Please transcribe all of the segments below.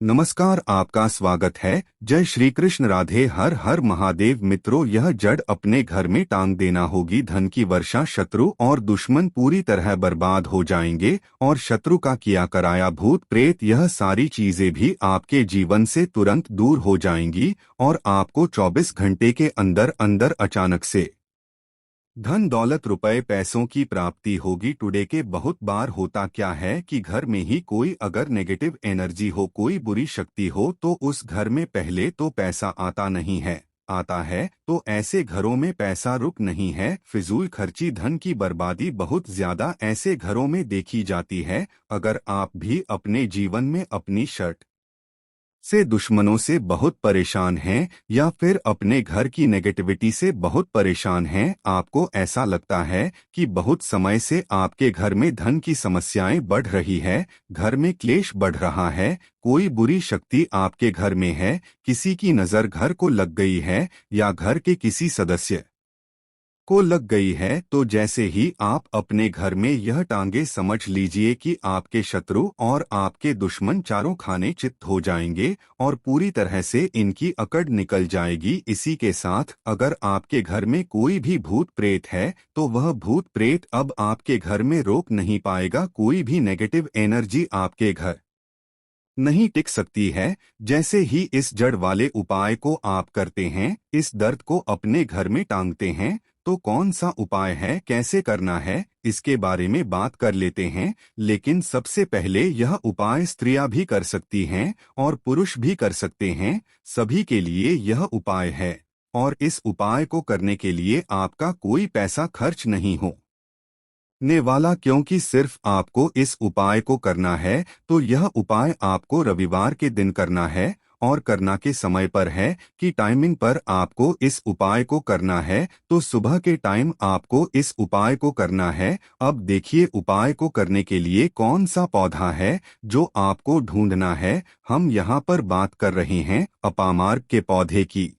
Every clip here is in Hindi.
नमस्कार, आपका स्वागत है। जय श्री कृष्ण, राधे, हर हर महादेव। मित्रों, यह जड़ अपने घर में टांग देना होगी। धन की वर्षा, शत्रु और दुश्मन पूरी तरह बर्बाद हो जाएंगे और शत्रु का किया कराया भूत प्रेत, यह सारी चीजें भी आपके जीवन से तुरंत दूर हो जाएंगी और आपको 24 घंटे के अंदर अंदर अचानक से धन दौलत रुपए पैसों की प्राप्ति होगी। टुडे के बहुत बार होता क्या है कि घर में ही कोई अगर नेगेटिव एनर्जी हो, कोई बुरी शक्ति हो, तो उस घर में पहले तो पैसा आता नहीं है। आता है तो ऐसे घरों में पैसा रुक नहीं है। फिजूल खर्ची, धन की बर्बादी बहुत ज्यादा ऐसे घरों में देखी जाती है। अगर आप भी अपने जीवन में अपनी शर्ट से दुश्मनों से बहुत परेशान हैं या फिर अपने घर की नेगेटिविटी से बहुत परेशान हैं, आपको ऐसा लगता है कि बहुत समय से आपके घर में धन की समस्याएं बढ़ रही है, घर में क्लेश बढ़ रहा है, कोई बुरी शक्ति आपके घर में है, किसी की नज़र घर को लग गई है या घर के किसी सदस्य को लग गई है, तो जैसे ही आप अपने घर में यह टांगे, समझ लीजिए कि आपके शत्रु और आपके दुश्मन चारों खाने चित्त हो जाएंगे और पूरी तरह से इनकी अकड़ निकल जाएगी। इसी के साथ अगर आपके घर में कोई भी भूत प्रेत है तो वह भूत प्रेत अब आपके घर में रोक नहीं पाएगा। कोई भी नेगेटिव एनर्जी आपके घर नहीं टिक सकती है। जैसे ही इस जड़ वाले उपाय को आप करते हैं, इस दर्द को अपने घर में टांगते हैं, तो कौन सा उपाय है, कैसे करना है, इसके बारे में बात कर लेते हैं। लेकिन सबसे पहले यह उपाय स्त्रियां भी कर सकती हैं और पुरुष भी कर सकते हैं। सभी के लिए यह उपाय है और इस उपाय को करने के लिए आपका कोई पैसा खर्च नहीं हो ने वाला, क्योंकि सिर्फ आपको इस उपाय को करना है। तो यह उपाय आपको रविवार के दिन करना है और करना के समय पर है कि टाइमिंग पर आपको इस उपाय को करना है। तो सुबह के टाइम आपको इस उपाय को करना है। अब देखिए, उपाय को करने के लिए कौन सा पौधा है जो आपको ढूंढना है। हम यहाँ पर बात कर रहे हैं अपामार्ग के पौधे की,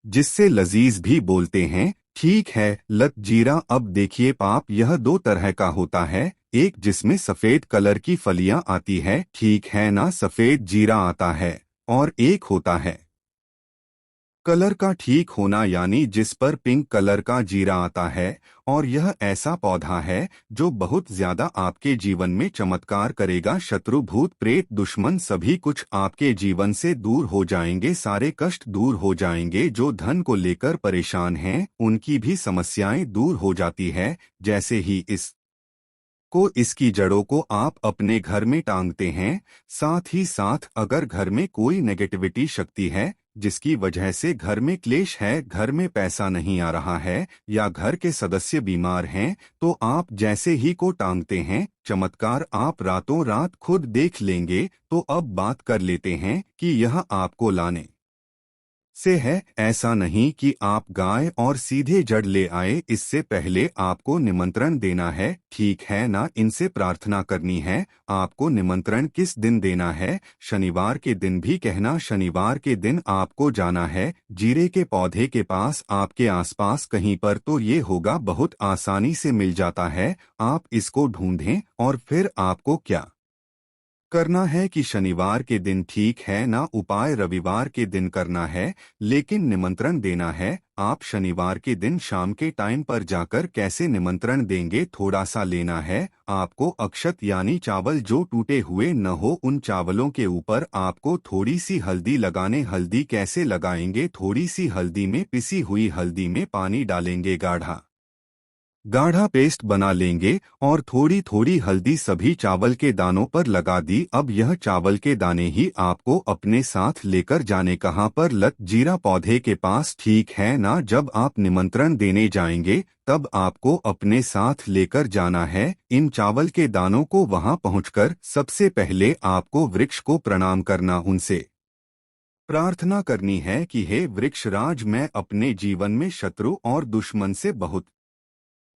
जिससे लजीज भी बोलते हैं। ठीक है, लत जीरा। अब देखिए पाप, यह दो तरह का होता है। एक जिसमें सफेद कलर की फलियां आती है, ठीक है ना, सफेद जीरा आता है, और एक होता है कलर का ठीक होना, यानी जिस पर पिंक कलर का जीरा आता है। और यह ऐसा पौधा है जो बहुत ज्यादा आपके जीवन में चमत्कार करेगा। शत्रु भूत प्रेत दुश्मन सभी कुछ आपके जीवन से दूर हो जाएंगे, सारे कष्ट दूर हो जाएंगे। जो धन को लेकर परेशान हैं उनकी भी समस्याएं दूर हो जाती है। जैसे ही इसकी जड़ों को आप अपने घर में टांगते हैं, साथ ही साथ अगर घर में कोई नेगेटिविटी शक्ति है जिसकी वजह से घर में क्लेश है, घर में पैसा नहीं आ रहा है या घर के सदस्य बीमार हैं, तो आप जैसे ही को टांगते हैं, चमत्कार आप रातों रात खुद देख लेंगे। तो अब बात कर लेते हैं कि यह आपको लाने से है। ऐसा नहीं कि आप गाय और सीधे जड़ ले आए, इससे पहले आपको निमंत्रण देना है, ठीक है ना, इनसे प्रार्थना करनी है। आपको निमंत्रण किस दिन देना है? शनिवार के दिन भी कहना। शनिवार के दिन आपको जाना है जीरे के पौधे के पास, आपके आसपास कहीं पर, तो ये होगा बहुत आसानी से मिल जाता है। आप इसको ढूंढें और फिर आपको क्या करना है कि शनिवार के दिन, ठीक है ना, उपाय रविवार के दिन करना है, लेकिन निमंत्रण देना है। आप शनिवार के दिन शाम के टाइम पर जाकर कैसे निमंत्रण देंगे? थोड़ा सा लेना है आपको अक्षत, यानी चावल जो टूटे हुए न हो, उन चावलों के ऊपर आपको थोड़ी सी हल्दी लगाने। हल्दी कैसे लगाएंगे? थोड़ी सी हल्दी में, पिसी हुई हल्दी में पानी डालेंगे, गाढ़ा गाढ़ा पेस्ट बना लेंगे और थोड़ी थोड़ी हल्दी सभी चावल के दानों पर लगा दी। अब यह चावल के दाने ही आपको अपने साथ लेकर जाने, कहाँ पर? लत जीरा पौधे के पास, ठीक है ना। जब आप निमंत्रण देने जाएंगे तब आपको अपने साथ लेकर जाना है इन चावल के दानों को। वहां पहुंचकर सबसे पहले आपको वृक्ष को प्रणाम करना, उनसे प्रार्थना करनी है कि हे वृक्षराज, मैं अपने जीवन में शत्रु और दुश्मन से बहुत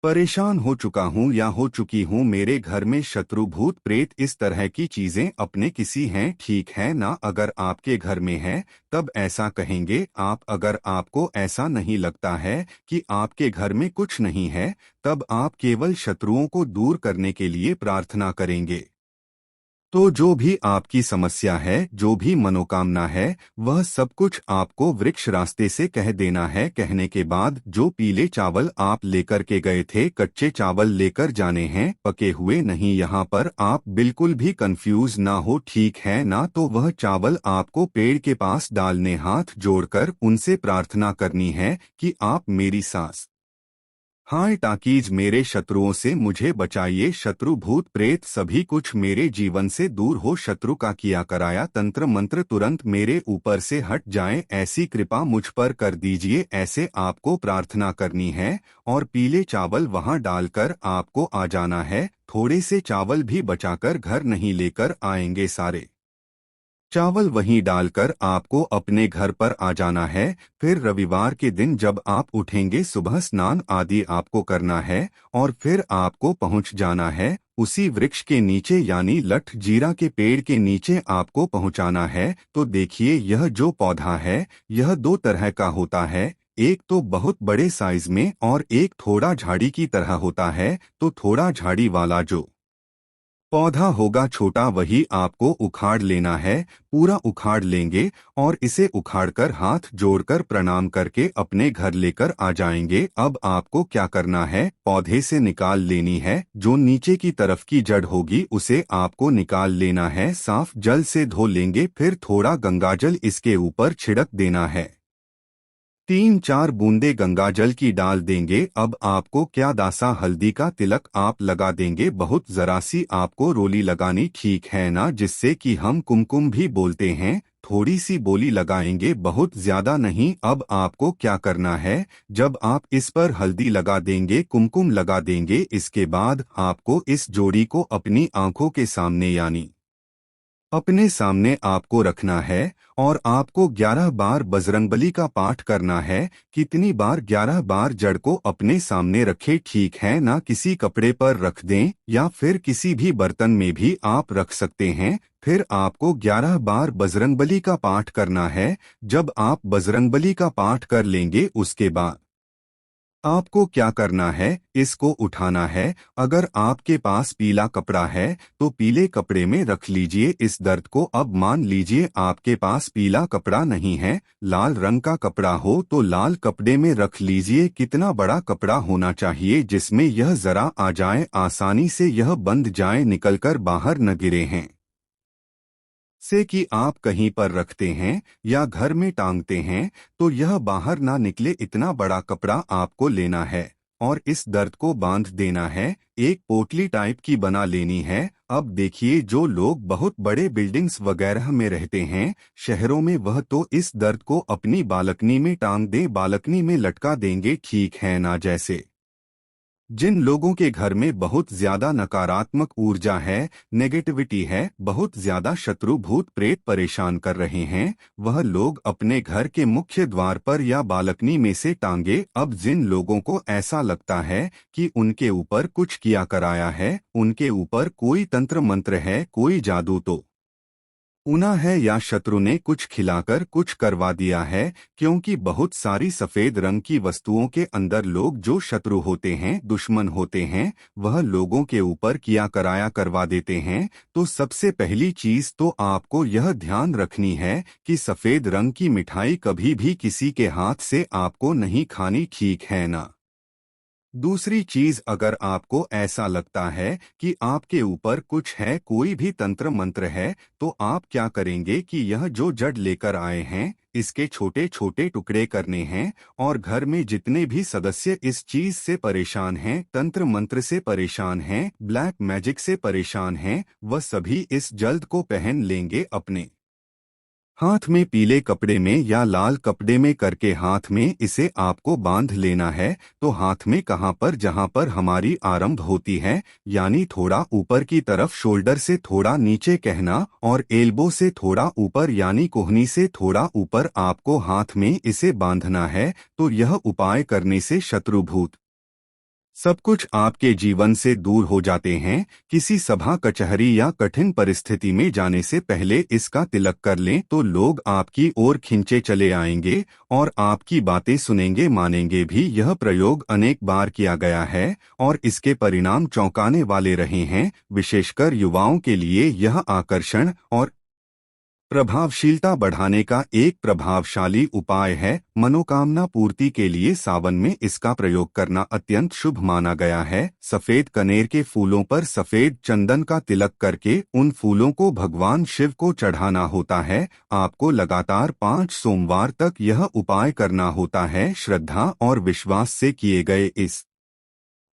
परेशान हो चुका हूँ या हो चुकी हूँ। मेरे घर में शत्रु भूत प्रेत इस तरह की चीजें अपने किसी हैं, ठीक है ना। अगर आपके घर में है तब ऐसा कहेंगे आप। अगर आपको ऐसा नहीं लगता है कि आपके घर में कुछ नहीं है, तब आप केवल शत्रुओं को दूर करने के लिए प्रार्थना करेंगे। तो जो भी आपकी समस्या है, जो भी मनोकामना है, वह सब कुछ आपको वृक्ष रास्ते से कह देना है। कहने के बाद जो पीले चावल आप लेकर के गए थे, कच्चे चावल लेकर जाने हैं, पके हुए नहीं। यहाँ पर आप बिल्कुल भी कंफ्यूज ना हो, ठीक है ना? तो वह चावल आपको पेड़ के पास डालने, हाथ जोड़कर उनसे प्रार्थना करनी है कि आप मेरी सांस हाय टाकीज, मेरे शत्रुओं से मुझे बचाइए। शत्रु भूत प्रेत सभी कुछ मेरे जीवन से दूर हो। शत्रु का किया कराया तंत्र मंत्र तुरंत मेरे ऊपर से हट जाए, ऐसी कृपा मुझ पर कर दीजिए। ऐसे आपको प्रार्थना करनी है और पीले चावल वहां डालकर आपको आ जाना है। थोड़े से चावल भी बचाकर घर नहीं लेकर आएंगे, सारे चावल वहीं डालकर आपको अपने घर पर आ जाना है। फिर रविवार के दिन जब आप उठेंगे, सुबह स्नान आदि आपको करना है और फिर आपको पहुंच जाना है उसी वृक्ष के नीचे, यानी लठ जीरा के पेड़ के नीचे आपको पहुंचाना है। तो देखिए, यह जो पौधा है यह दो तरह का होता है। एक तो बहुत बड़े साइज में और एक थोड़ा झाड़ी की तरह होता है। तो थोड़ा झाड़ी वाला जो पौधा होगा छोटा, वही आपको उखाड़ लेना है। पूरा उखाड़ लेंगे और इसे उखाड़कर हाथ जोड़कर प्रणाम करके अपने घर लेकर आ जाएंगे। अब आपको क्या करना है, पौधे से निकाल लेनी है जो नीचे की तरफ की जड़ होगी, उसे आपको निकाल लेना है। साफ जल से धो लेंगे, फिर थोड़ा गंगाजल इसके ऊपर छिड़क देना है। 3-4 बूंदे गंगाजल की डाल देंगे। अब आपको क्या, दासा हल्दी का तिलक आप लगा देंगे। बहुत जरा सी आपको रोली लगानी, ठीक है ना, जिससे कि हम कुमकुम भी बोलते हैं। थोड़ी सी बोली लगाएंगे, बहुत ज्यादा नहीं। अब आपको क्या करना है, जब आप इस पर हल्दी लगा देंगे, कुमकुम लगा देंगे, इसके बाद आपको इस जोड़ी को अपनी आंखों के सामने यानी अपने सामने आपको रखना है और आपको 11 बार बजरंगबली का पाठ करना है। कितनी बार? 11 बार। जड़ को अपने सामने रखे, ठीक है ना? किसी कपड़े पर रख दें या फिर किसी भी बर्तन में भी आप रख सकते हैं। फिर आपको 11 बार बजरंगबली का पाठ करना है। जब आप बजरंगबली का पाठ कर लेंगे, उसके बाद आपको क्या करना है, इसको उठाना है। अगर आपके पास पीला कपड़ा है तो पीले कपड़े में रख लीजिए इस दर्द को। अब मान लीजिए आपके पास पीला कपड़ा नहीं है, लाल रंग का कपड़ा हो तो लाल कपड़े में रख लीजिए। कितना बड़ा कपड़ा होना चाहिए जिसमें यह जरा आ जाए, आसानी से यह बंध जाए, निकलकर बाहर न गिरे हैं, से कि आप कहीं पर रखते हैं या घर में टांगते हैं तो यह बाहर ना निकले। इतना बड़ा कपड़ा आपको लेना है और इस दर्द को बांध देना है। एक पोटली टाइप की बना लेनी है। अब देखिए, जो लोग बहुत बड़े बिल्डिंग्स वगैरह में रहते हैं शहरों में, वह तो इस दर्द को अपनी बालकनी में टांग दें, बालकनी में लटका देंगे, ठीक है ना? जैसे जिन लोगों के घर में बहुत ज्यादा नकारात्मक ऊर्जा है, नेगेटिविटी है, बहुत ज्यादा शत्रु भूत प्रेत परेशान कर रहे हैं, वह लोग अपने घर के मुख्य द्वार पर या बालकनी में से टांगे। अब जिन लोगों को ऐसा लगता है कि उनके ऊपर कुछ किया कराया है, उनके ऊपर कोई तंत्र मंत्र है, कोई जादू तो उना है, या शत्रु ने कुछ खिलाकर कुछ करवा दिया है, क्योंकि बहुत सारी सफेद रंग की वस्तुओं के अंदर लोग जो शत्रु होते हैं, दुश्मन होते हैं, वह लोगों के ऊपर किया कराया करवा देते हैं। तो सबसे पहली चीज तो आपको यह ध्यान रखनी है कि सफेद रंग की मिठाई कभी भी किसी के हाथ से आपको नहीं खानी, ठीक है ना? दूसरी चीज, अगर आपको ऐसा लगता है कि आपके ऊपर कुछ है, कोई भी तंत्र मंत्र है, तो आप क्या करेंगे कि यह जो जड़ लेकर आए हैं इसके छोटे छोटे टुकड़े करने हैं और घर में जितने भी सदस्य इस चीज से परेशान हैं, तंत्र मंत्र से परेशान हैं, ब्लैक मैजिक से परेशान हैं, वह सभी इस जल्द को पहन लेंगे अपने हाथ में। पीले कपड़े में या लाल कपड़े में करके हाथ में इसे आपको बांध लेना है। तो हाथ में कहाँ पर? जहाँ पर हमारी आरंभ होती है, यानी थोड़ा ऊपर की तरफ, शोल्डर से थोड़ा नीचे कहना, और एल्बो से थोड़ा ऊपर यानी कोहनी से थोड़ा ऊपर आपको हाथ में इसे बांधना है। तो यह उपाय करने से शत्रु भूत सब कुछ आपके जीवन से दूर हो जाते हैं। किसी सभा कचहरी या कठिन परिस्थिति में जाने से पहले इसका तिलक कर लें तो लोग आपकी ओर खिंचे चले आएंगे और आपकी बातें सुनेंगे मानेंगे भी। यह प्रयोग अनेक बार किया गया है और इसके परिणाम चौंकाने वाले रहे हैं। विशेषकर युवाओं के लिए यह आकर्षण और प्रभावशीलता बढ़ाने का एक प्रभावशाली उपाय है। मनोकामना पूर्ति के लिए सावन में इसका प्रयोग करना अत्यंत शुभ माना गया है। सफेद कनेर के फूलों पर सफेद चंदन का तिलक करके उन फूलों को भगवान शिव को चढ़ाना होता है। आपको लगातार 5 सोमवार तक यह उपाय करना होता है। श्रद्धा और विश्वास से किए गए इस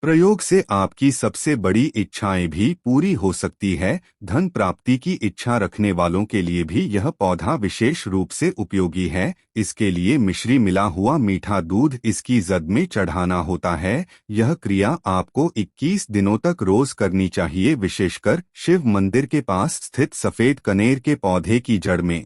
प्रयोग से आपकी सबसे बड़ी इच्छाएं भी पूरी हो सकती है। धन प्राप्ति की इच्छा रखने वालों के लिए भी यह पौधा विशेष रूप से उपयोगी है। इसके लिए मिश्री मिला हुआ मीठा दूध इसकी जद में चढ़ाना होता है। यह क्रिया आपको 21 दिनों तक रोज करनी चाहिए, विशेषकर शिव मंदिर के पास स्थित सफेद कनेर के पौधे की जड़ में।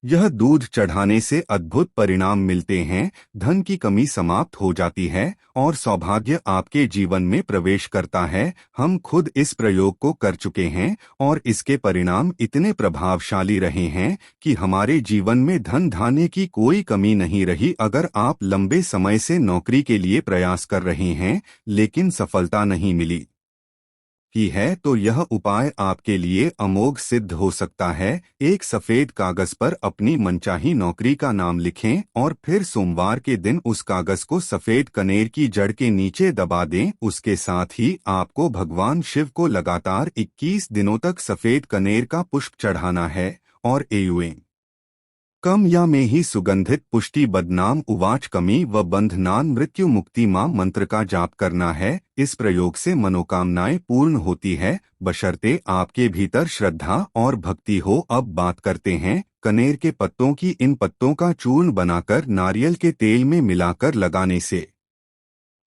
यह दूध चढ़ाने से अद्भुत परिणाम मिलते हैं। धन की कमी समाप्त हो जाती है और सौभाग्य आपके जीवन में प्रवेश करता है। हम खुद इस प्रयोग को कर चुके हैं और इसके परिणाम इतने प्रभावशाली रहे हैं कि हमारे जीवन में धन धान्य की कोई कमी नहीं रही। अगर आप लंबे समय से नौकरी के लिए प्रयास कर रहे हैं लेकिन सफलता नहीं मिली की है तो यह उपाय आपके लिए अमोघ सिद्ध हो सकता है। एक सफेद कागज पर अपनी मनचाही नौकरी का नाम लिखें और फिर सोमवार के दिन उस कागज को सफेद कनेर की जड़ के नीचे दबा दें। उसके साथ ही आपको भगवान शिव को लगातार 21 दिनों तक सफेद कनेर का पुष्प चढ़ाना है और एयुए कम या में ही सुगंधित पुष्टि बदनाम उवाच कमी व बंधनान मृत्यु मुक्ति मां मंत्र का जाप करना है। इस प्रयोग से मनोकामनाएं पूर्ण होती है, बशर्ते आपके भीतर श्रद्धा और भक्ति हो। अब बात करते हैं कनेर के पत्तों की। इन पत्तों का चूर्ण बनाकर नारियल के तेल में मिलाकर लगाने से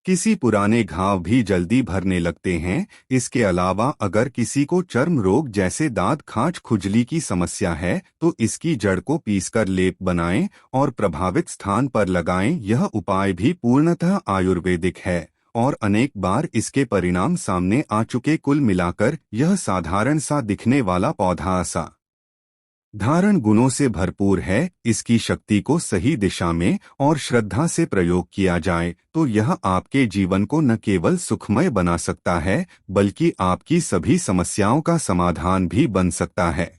किसी पुराने घाव भी जल्दी भरने लगते हैं। इसके अलावा अगर किसी को चर्म रोग जैसे दांत खाज खुजली की समस्या है तो इसकी जड़ को पीसकर लेप बनाएं और प्रभावित स्थान पर लगाएं। यह उपाय भी पूर्णतः आयुर्वेदिक है और अनेक बार इसके परिणाम सामने आ चुके। कुल मिलाकर यह साधारण सा दिखने वाला पौधा असा धारण गुणों से भरपूर है। इसकी शक्ति को सही दिशा में और श्रद्धा से प्रयोग किया जाए तो यह आपके जीवन को न केवल सुखमय बना सकता है बल्कि आपकी सभी समस्याओं का समाधान भी बन सकता है।